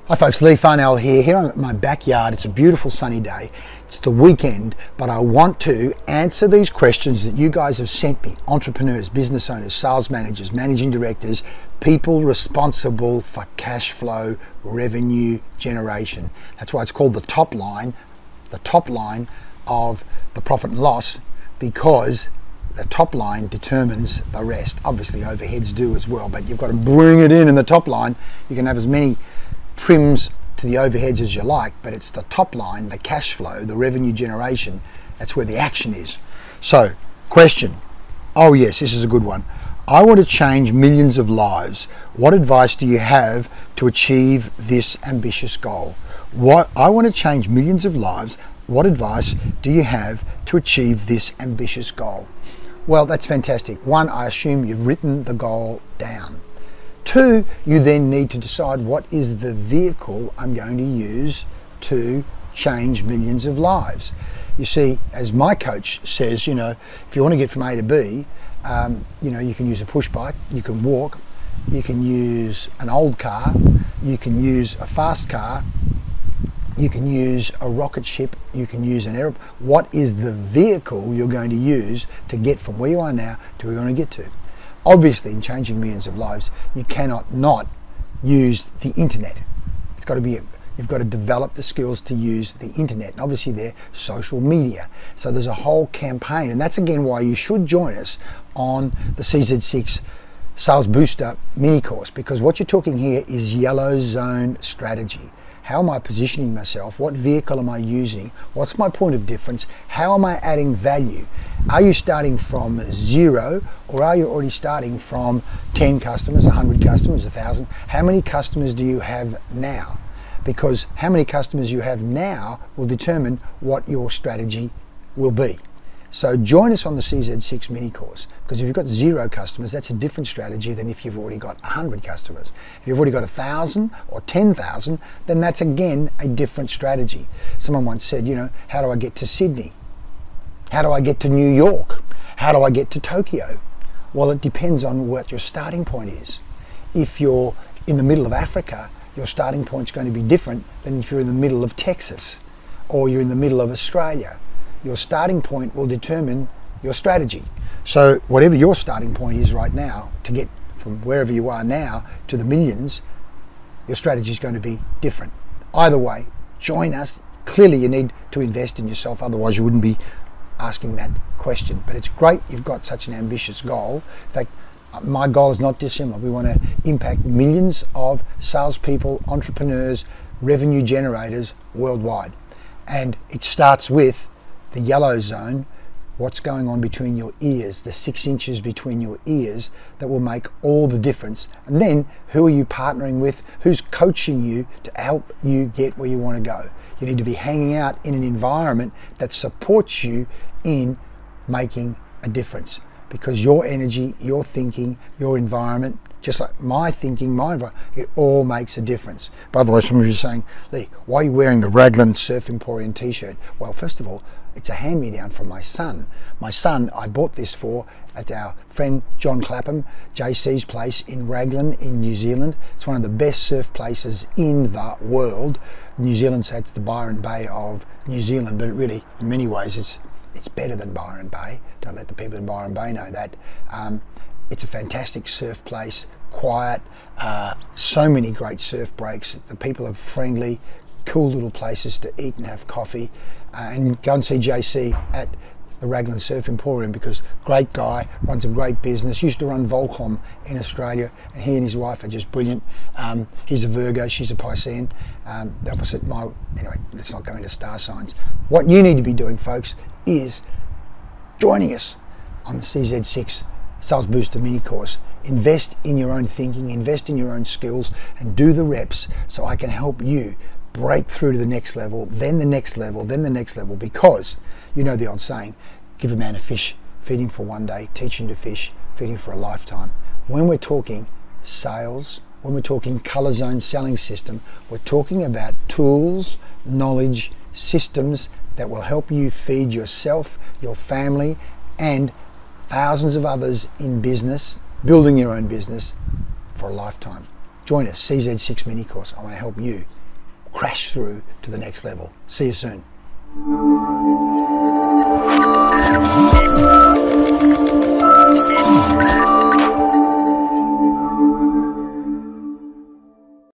Hi folks, Lee Farnell here I'm at my backyard. It's a beautiful sunny day. It's the weekend, but I want to answer these questions that you guys have sent me. Entrepreneurs, business owners, sales managers, managing directors, people responsible for cash flow, revenue generation. That's why it's called the top line of the profit and loss, because the top line determines the rest. Obviously overheads do as well, but you've got to bring it in the top line. You can have as many trims to the overheads as you like, but it's the top line, the cash flow, the revenue generation, that's where the action is. So, question. Oh yes, this is a good one. I want to change millions of lives. What advice do you have to achieve this ambitious goal? I want to change millions of lives. What advice do you have to achieve this ambitious goal? Well, that's fantastic. One, I assume you've written the goal down. Two, you then need to decide what is the vehicle I'm going to use to change millions of lives. You see, as my coach says, if you want to get from A to B, you can use a push bike, you can walk, you can use an old car, you can use a fast car, you can use a rocket ship, you can use an aeroplane. What is the vehicle you're going to use to get from where you are now to where you want to get to? Obviously, in changing millions of lives, you cannot not use the internet. It's got to be, you've got to develop the skills to use the internet. And obviously they're social media. So there's a whole campaign. And that's again why you should join us on the CZ6 Sales Booster mini course, because what you're talking here is yellow zone strategy. How am I positioning myself? What vehicle am I using? What's my point of difference? How am I adding value? Are you starting from zero, or are you already starting from 10 customers, 100 customers, 1,000? How many customers do you have now? Because how many customers you have now will determine what your strategy will be. So join us on the CZ6 mini course, because if you've got 0 customers, that's a different strategy than if you've already got 100 customers. If you've already got 1,000 or 10,000, then that's again a different strategy. Someone once said, how do I get to Sydney? How do I get to New York? How do I get to Tokyo? Well, it depends on what your starting point is. If you're in the middle of Africa, your starting point's going to be different than if you're in the middle of Texas or you're in the middle of Australia. Your starting point will determine your strategy. So whatever your starting point is right now, to get from wherever you are now to the millions, your strategy is going to be different. Either way, join us. Clearly you need to invest in yourself, otherwise you wouldn't be asking that question. But it's great you've got such an ambitious goal. In fact, my goal is not dissimilar. We want to impact millions of salespeople, entrepreneurs, revenue generators worldwide. And it starts with the yellow zone, what's going on between your ears, the 6 inches between your ears that will make all the difference. And then who are you partnering with? Who's coaching you to help you get where you want to go? You need to be hanging out in an environment that supports you in making a difference, because your energy, your thinking, your environment, just like my thinking, my environment, it all makes a difference. By the way, some of you are saying, Lee, why are you wearing the Raglan Surf Emporium t-shirt? Well, first of all, it's a hand-me-down from my son. My son, I bought this for at our friend John Clapham, JC's place in Raglan in New Zealand. It's one of the best surf places in the world. New Zealand, so it's the Byron Bay of New Zealand, but it really, in many ways, it's better than Byron Bay. Don't let the people in Byron Bay know that. It's a fantastic surf place, quiet, so many great surf breaks. The people are friendly, cool little places to eat and have coffee, and go and see JC at the Raglan Surf Emporium, because great guy, runs a great business, used to run Volcom in Australia, and he and his wife are just brilliant. He's a Virgo, she's a Piscean, the opposite. Anyway, let's not go into star signs. What you need to be doing, folks, is joining us on the CZ6 Sales Booster mini course. Invest in your own thinking, invest in your own skills, and do the reps so I can help you break through to the next level, then the next level, then the next level, because you know the old saying, give a man a fish, feed him for one day, teach him to fish, feed him for a lifetime. When we're talking sales, when we're talking color zone selling system, we're talking about tools, knowledge, systems that will help you feed yourself, your family, and thousands of others in business, building your own business for a lifetime. Join us, CZ6 mini course. I want to help you crash through to the next level. See you soon.